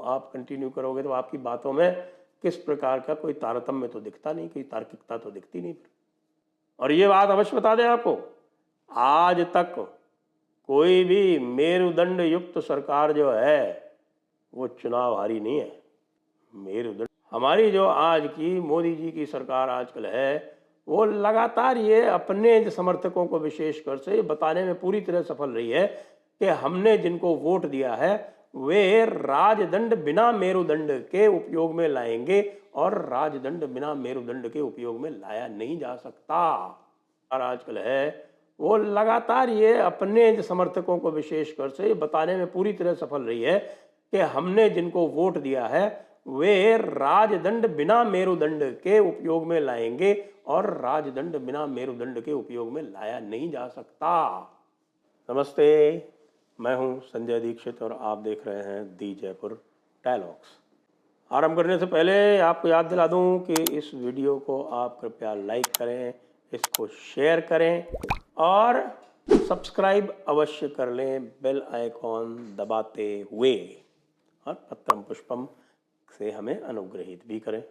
आप कंटिन्यू करोगे तो आपकी बातों में किस प्रकार का कोई तारतम्य तो दिखता नहीं, कोई तार्किकता तो दिखती नहीं। और ये बात अवश्य बता दें आपको, आज तक कोई भी मेरुदंड युक्त सरकार जो है वो चुनाव हारी नहीं है। मेरुदंड हमारी जो आज की मोदी जी की सरकार आजकल है वो लगातार ये अपने समर्थकों को विशेषकर से बताने में पूरी तरह सफल रही है कि हमने जिनको वोट दिया है वे राजदंड बिना मेरुदंड के उपयोग में लाएंगे, और राजदंड बिना मेरुदंड के उपयोग में लाया नहीं जा सकता। और आजकल है वो लगातार ये अपने समर्थकों को विशेषकर से बताने में पूरी तरह सफल रही है कि हमने जिनको वोट दिया है वे राजदंड बिना मेरुदंड के उपयोग में लाएंगे, और राजदंड बिना मेरुदंड के उपयोग में लाया नहीं जा सकता। नमस्ते, मैं हूं संजय दीक्षित और आप देख रहे हैं दी जयपुर डायलॉग्स। आरंभ करने से पहले आपको याद दिला दूं कि इस वीडियो को आप कृपया लाइक करें, इसको शेयर करें और सब्सक्राइब अवश्य कर लें बेल आइकॉन दबाते हुए, और पत्रम पुष्पम से हमें अनुग्रहित भी करें।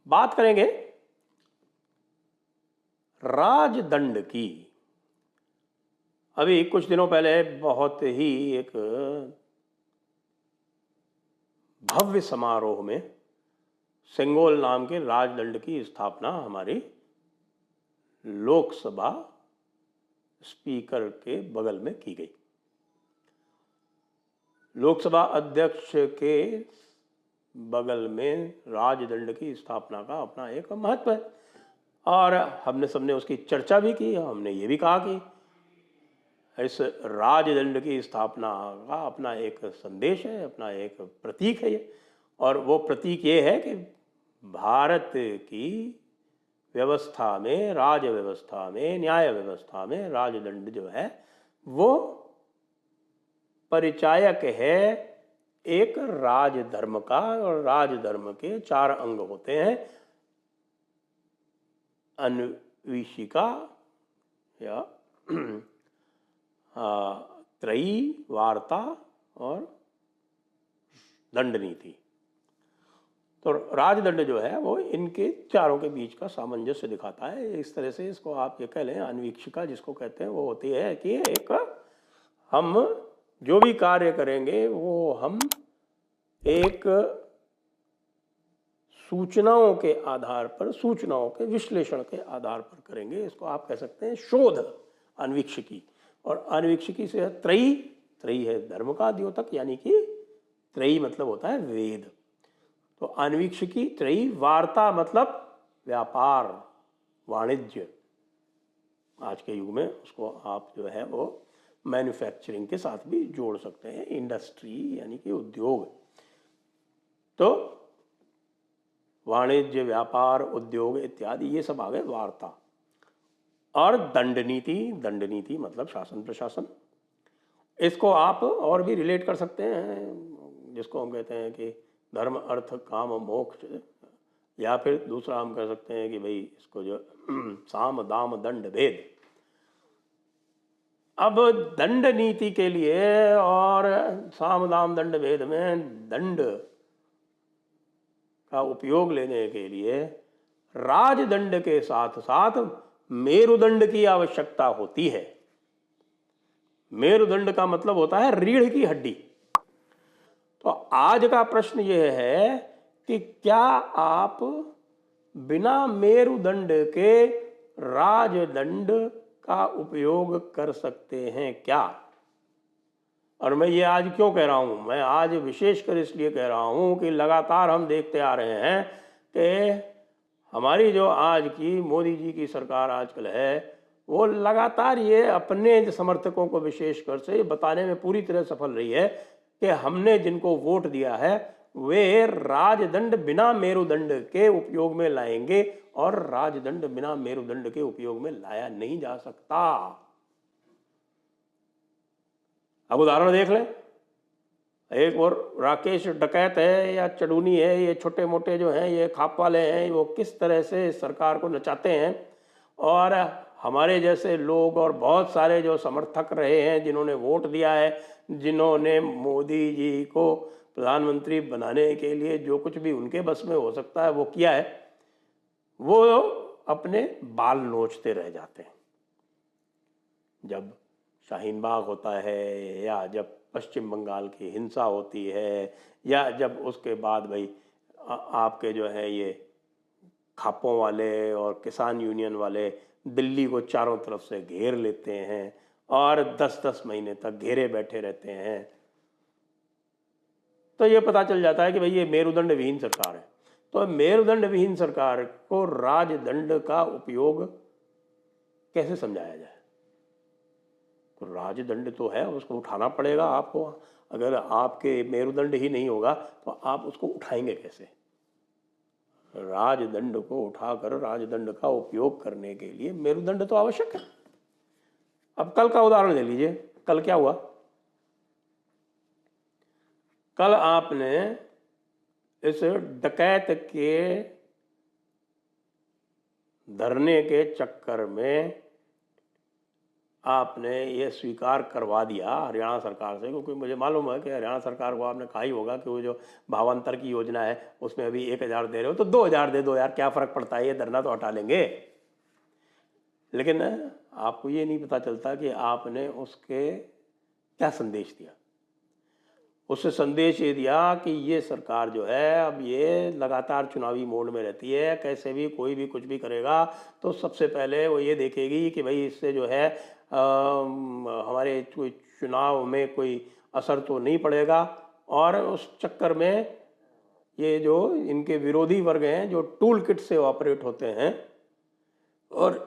बात करेंगे राजदंड की। अभी कुछ दिनों पहले बहुत ही एक भव्य समारोह में सेंगोल नाम के राजदंड की स्थापना हमारी लोकसभा स्पीकर के बगल में की गई। लोकसभा अध्यक्ष के बगल में राजदंड की स्थापना का अपना एक महत्व है, और हमने सबने उसकी चर्चा भी की। हमने ये भी कहा कि इस राजदंड की स्थापना का अपना एक संदेश है, अपना एक प्रतीक है ये, और वो प्रतीक ये है कि भारत की व्यवस्था में, राज व्यवस्था में, न्याय व्यवस्था में राजदंड जो है वो परिचायक है एक राजधर्म का, और राजधर्म के 4 अंग होते हैं: अन्वीक्षिका या त्रयी, वार्ता और दंड नीति। तो राजदंड जो है वो इनके चारों के बीच का सामंजस्य दिखाता है। इस तरह से इसको आप ये कह लें, अन्वीक्षिका जिसको कहते हैं वो होती है कि एक हम जो भी कार्य करेंगे वो हम एक सूचनाओं के आधार पर, सूचनाओं के विश्लेषण के आधार पर करेंगे। इसको आप कह सकते हैं शोध, अन्वीक्षिकी। और अन्वीक्षिकी से त्रयी, त्रयी है धर्म का द्योतक, यानी कि त्रयी मतलब होता है वेद। तो अन्वीक्षिकी, त्रयी, वार्ता मतलब व्यापार, वाणिज्य। आज के युग में उसको आप जो है वो मैन्युफैक्चरिंग के साथ भी जोड़ सकते हैं, इंडस्ट्री यानी कि उद्योग। तो वाणिज्य, व्यापार, उद्योग इत्यादि ये सब आ गए वार्ता। और दंड नीति, दंड नीति मतलब शासन प्रशासन। इसको आप और भी रिलेट कर सकते हैं, जिसको हम कहते हैं कि धर्म अर्थ काम मोक्ष, या फिर दूसरा हम कह सकते हैं कि भाई इसको जो साम दाम दंड भेद। अब दंड नीति के लिए और साम दाम दंड भेद में दंड का उपयोग लेने के लिए राजदंड के साथ साथ मेरुदंड की आवश्यकता होती है। मेरुदंड का मतलब होता है रीढ़ की हड्डी। तो आज का प्रश्न यह है कि क्या आप बिना मेरुदंड के राजदंड का उपयोग कर सकते हैं क्या? और मैं ये आज क्यों कह रहा हूं? मैं आज विशेषकर इसलिए कह रहा हूं कि लगातार हम देखते आ रहे हैं कि हमारी जो आज की मोदी जी की सरकार आजकल है वो लगातार ये अपने समर्थकों को विशेषकर से बताने में पूरी तरह सफल रही है कि हमने जिनको वोट दिया है वे राजदंड बिना मेरुदंड के उपयोग में लाएंगे, और राजदंड बिना मेरुदंड के उपयोग में लाया नहीं जा सकता। अब उदाहरण देख लें। एक और राकेश डकैत है या चडूनी है, ये छोटे मोटे जो हैं, ये खाप वाले हैं, वो किस तरह से सरकार को नचाते हैं। और हमारे जैसे लोग और बहुत सारे जो समर्थक रहे हैं, जिन्होंने वोट दिया है, जिन्होंने मोदी जी को प्रधानमंत्री बनाने के लिए जो कुछ भी उनके बस में हो सकता है वो किया है, वो अपने बाल नोचते रह जाते हैं। जब शाहीन बाग होता है, या जब पश्चिम बंगाल की हिंसा होती है, या जब उसके बाद भाई आपके जो है ये खापों वाले और किसान यूनियन वाले दिल्ली को चारों तरफ से घेर लेते हैं और 10-10 महीने तक घेरे बैठे रहते हैं, तो ये पता चल जाता है कि भाई ये मेरुदंड विहीन सरकार है। तो मेरुदंड विहीन सरकार को राजदंड का उपयोग कैसे समझाया जाए? तो राजदंड तो है, उसको उठाना पड़ेगा आपको। अगर आपके मेरुदंड ही नहीं होगा तो आप उसको उठाएंगे कैसे? राजदंड को उठाकर राजदंड का उपयोग करने के लिए मेरुदंड तो आवश्यक है। अब कल का उदाहरण ले लीजिए। कल क्या हुआ? कल आपने इस डकैत के धरने के चक्कर में आपने ये स्वीकार करवा दिया हरियाणा सरकार से, क्योंकि मुझे मालूम है कि हरियाणा सरकार को आपने कहा ही होगा कि वो जो भावांतर की योजना है उसमें अभी 1,000 दे रहे हो तो 2,000 दे दो यार, क्या फ़र्क पड़ता है, ये धरना तो हटा लेंगे। लेकिन आपको ये नहीं पता चलता कि आपने उसके क्या संदेश दिया। उससे संदेश ये दिया कि ये सरकार जो है अब ये लगातार चुनावी मोड में रहती है, कैसे भी कोई भी कुछ भी करेगा तो सबसे पहले वो ये देखेगी कि भाई इससे जो है हमारे कोई चुनाव में कोई असर तो नहीं पड़ेगा। और उस चक्कर में ये जो इनके विरोधी वर्ग हैं जो टूल किट से ऑपरेट होते हैं, और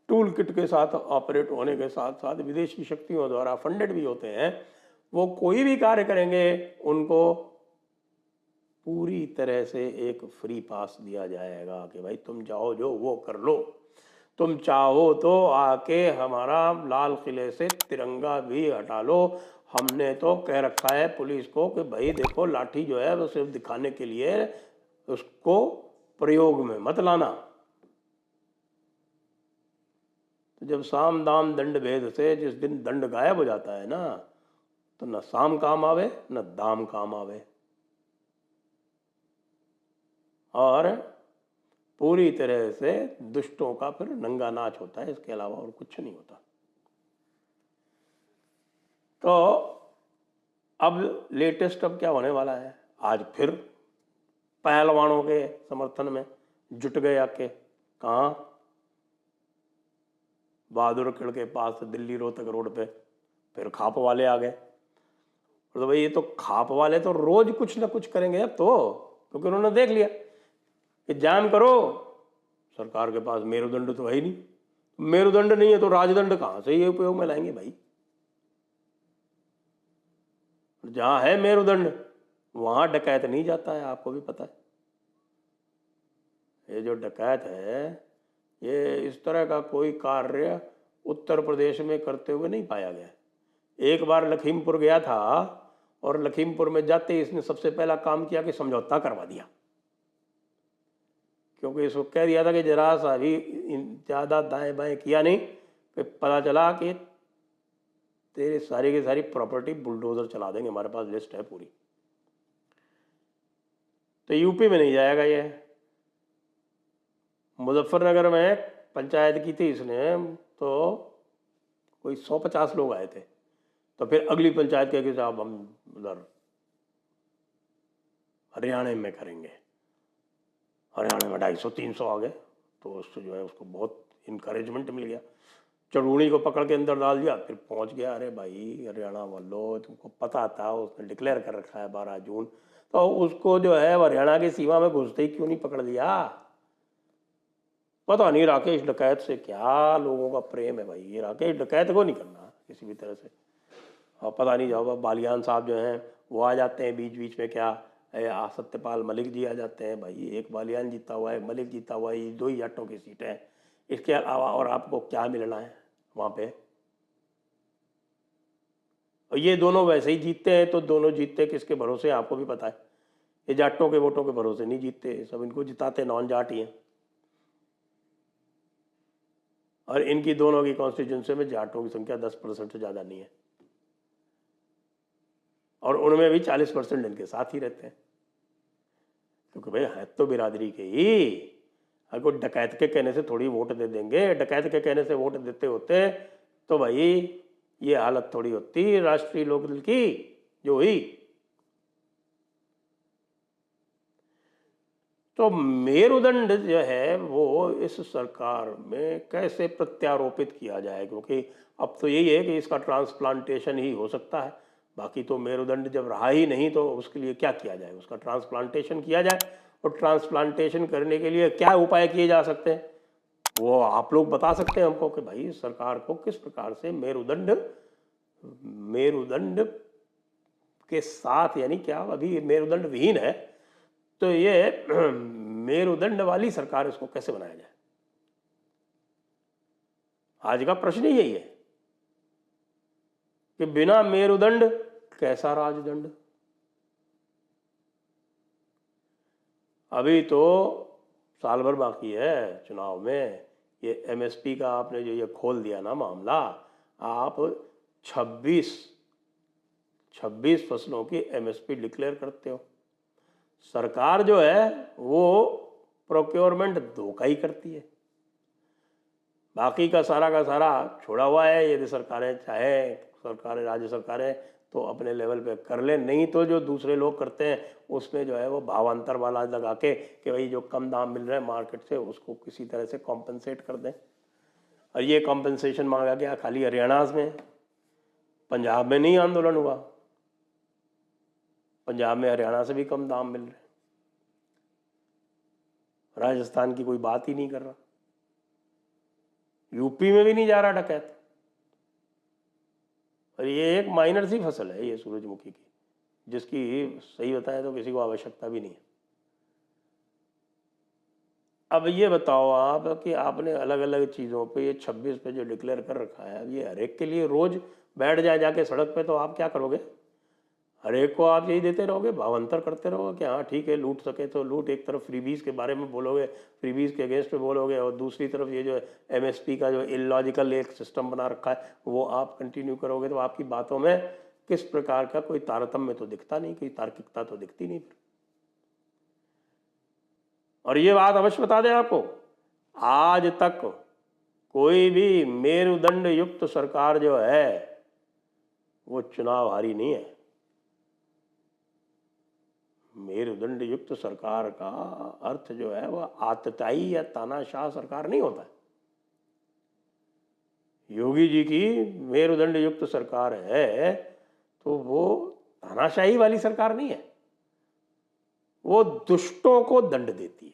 टूल किट के साथ ऑपरेट होने के साथ साथ विदेशी शक्तियों द्वारा फंडेड भी होते हैं, वो कोई भी कार्य करेंगे उनको पूरी तरह से एक फ्री पास दिया जाएगा कि भाई तुम चाहो जो वो कर लो, तुम चाहो तो आके हमारा लाल किले से तिरंगा भी हटा लो। हमने तो कह रखा है पुलिस को कि भाई देखो लाठी जो है वो सिर्फ दिखाने के लिए, उसको प्रयोग में मत लाना। तो जब साम दाम दंड भेद से जिस दिन दंड गायब हो जाता है ना, तो न साम काम आवे न दाम काम आवे, और पूरी तरह से दुष्टों का फिर नंगा नाच होता है, इसके अलावा और कुछ नहीं होता। तो अब लेटेस्ट अब क्या होने वाला है, आज फिर पहलवानों के समर्थन में जुट गए आके, कहाँ? बहादुरगढ़ के पास दिल्ली रोहतक रोड पे फिर खाप वाले आ गए। तो भाई ये तो खाप वाले तो रोज कुछ ना कुछ करेंगे अब तो, क्योंकि उन्होंने देख लिया कि जाम करो, सरकार के पास मेरुदंड तो है ही नहीं, मेरुदंड नहीं है तो राजदंड कहां से ये उपयोग में लाएंगे भाई? जहां है मेरुदंड वहां डकैत नहीं जाता है, आपको भी पता है। ये जो डकैत है ये इस तरह का कोई कार्य उत्तर प्रदेश में करते हुए नहीं पाया गया। एक बार लखीमपुर गया था और लखीमपुर में जाते ही इसने सबसे पहला काम किया कि समझौता करवा दिया, क्योंकि इसको कह दिया था कि जरा सा भी ज़्यादा दाएं बाएं किया नहीं कि पता चला कि तेरी सारी की सारी प्रॉपर्टी बुलडोजर चला देंगे, हमारे पास लिस्ट है पूरी। तो यूपी में नहीं जाएगा ये। मुजफ्फरनगर में पंचायत की थी इसने, तो कोई 150 लोग आए थे, तो फिर अगली पंचायत कह के साहब हम उधर हरियाणा में करेंगे, हरियाणा में 250-300 आ गए, तो उससे जो है उसको बहुत इनकरेजमेंट मिल गया। चड़ूणी को पकड़ के अंदर डाल दिया, फिर पहुंच गया। अरे भाई हरियाणा वालों, तुमको पता था उसने डिक्लेयर कर रखा है 12 जून, तो उसको जो है हरियाणा की सीमा में घुसते ही क्यों नहीं पकड़ लिया? पता नहीं राकेश डकैत से क्या लोगों का प्रेम है भाई, ये राकेश डकैत को नहीं करना किसी भी तरह से। और पता नहीं जाओ बालियान साहब जो हैं वो आ जाते हैं बीच बीच में, क्या सत्यपाल मलिक जी आ जाते हैं। भाई एक बालियान जीता हुआ है, मलिक जीता हुआ है, ये 2 ही जाटों की सीट है, इसके अलावा और आपको क्या मिलना है वहाँ पे? और ये दोनों वैसे ही जीतते हैं, तो दोनों जीतते किसके भरोसे आपको भी पता है। ये जाटों के वोटों के भरोसे नहीं जीतते, सब इनको जिताते नॉन जाट ही हैं। और इनकी दोनों की कॉन्स्टिट्यूंसी में जाटों की संख्या 10% से ज़्यादा नहीं है, और उनमें भी 40% इनके साथ ही रहते हैं, क्योंकि भाई है तो बिरादरी के ही। अगर कोई डकैत के कहने से थोड़ी वोट दे देंगे, डकैत के कहने से वोट देते होते तो भाई ये हालत थोड़ी होती राष्ट्रीय लोकदल की जो हुई। तो मेरुदंड जो है वो इस सरकार में कैसे प्रत्यारोपित किया जाए, क्योंकि अब तो यही है कि इसका ट्रांसप्लांटेशन ही हो सकता है, बाकी तो मेरुदंड जब रहा ही नहीं तो उसके लिए क्या किया जाए, उसका ट्रांसप्लांटेशन किया जाए। और ट्रांसप्लांटेशन करने के लिए क्या उपाय किए जा सकते हैं वो आप लोग बता सकते हैं हमको, कि भाई सरकार को किस प्रकार से मेरुदंड के साथ, यानी क्या अभी मेरुदंड विहीन है, तो ये मेरुदंड वाली सरकार इसको कैसे बनाया जाए। आज का प्रश्न यही है कि बिना मेरुदंड कैसा राजदंड। अभी तो साल भर बाकी है चुनाव में। ये एमएसपी का आपने जो ये खोल दिया ना मामला, आप 26 फसलों की एमएसपी डिक्लेयर करते हो। सरकार जो है वो प्रोक्योरमेंट धोखा ही करती है, बाकी का सारा छोड़ा हुआ है। यदि सरकारें चाहे, सरकारें राज्य सरकारें तो अपने लेवल पे कर ले, नहीं तो जो दूसरे लोग करते हैं उसमें जो है वो भावांतर वाला लगा के कि भाई जो कम दाम मिल रहा है मार्केट से उसको किसी तरह से कॉम्पनसेट कर दें। और ये कॉम्पनसेशन मांगा गया खाली हरियाणा में, पंजाब में नहीं आंदोलन हुआ। पंजाब में हरियाणा से भी कम दाम मिल रहे, राजस्थान की कोई बात ही नहीं कर रहा, यूपी में भी नहीं जा रहा डकैत। और ये एक माइनर सी फसल है ये सूरजमुखी की, जिसकी सही बताएं तो किसी को आवश्यकता भी नहीं है। अब ये बताओ आप कि आपने अलग अलग चीज़ों पे ये 26 पे जो डिक्लेयर कर रखा है, अब ये हर एक के लिए रोज बैठ जाए जाके सड़क पे, तो आप क्या करोगे? हर एक को आप यही देते रहोगे, भावांतर करते रहोगे कि हाँ ठीक है लूट सके तो लूट। एक तरफ फ्रीबीज के बारे में बोलोगे, फ्रीबीज के अगेंस्ट पे बोलोगे, और दूसरी तरफ ये जो एमएसपी का जो इलॉजिकल एक सिस्टम बना रखा है वो आप कंटिन्यू करोगे। तो आपकी बातों में किस प्रकार का कोई तारतम्य तो दिखता नहीं, कोई तार्किकता तो दिखती नहीं। और ये बात अवश्य बता दें आपको, आज तक कोई भी मेरुदंड युक्त सरकार जो है वो चुनाव हारी नहीं है। मेरुदंड युक्त सरकार का अर्थ जो है वह आतताई या तानाशाह सरकार नहीं होता है। योगी जी की मेरुदंड युक्त सरकार है तो वो तानाशाही वाली सरकार नहीं है, वो दुष्टों को दंड देती है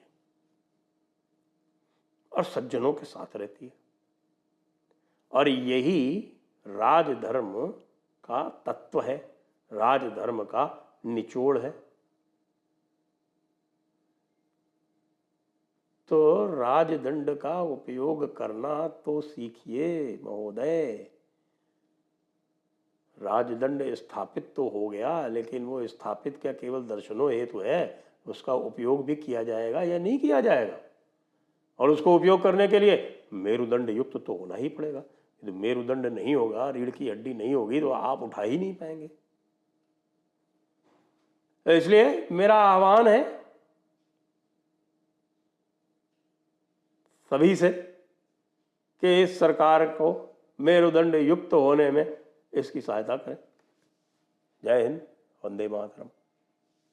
और सज्जनों के साथ रहती है। और यही राजधर्म का तत्व है, राजधर्म का निचोड़ है। तो राजदंड का उपयोग करना तो सीखिए महोदय। राजदंड स्थापित तो हो गया, लेकिन वो स्थापित क्या केवल दर्शनों हेतु है, उसका उपयोग भी किया जाएगा या नहीं किया जाएगा। और उसको उपयोग करने के लिए मेरुदंड युक्त तो होना ही पड़ेगा। यदि मेरुदंड नहीं होगा, रीढ़ की हड्डी नहीं होगी, तो आप उठा ही नहीं पाएंगे। इसलिए मेरा आह्वान है सभी से कि इस सरकार को मेरुदंड युक्त होने में इसकी सहायता करें। जय हिंद, वंदे मातरम।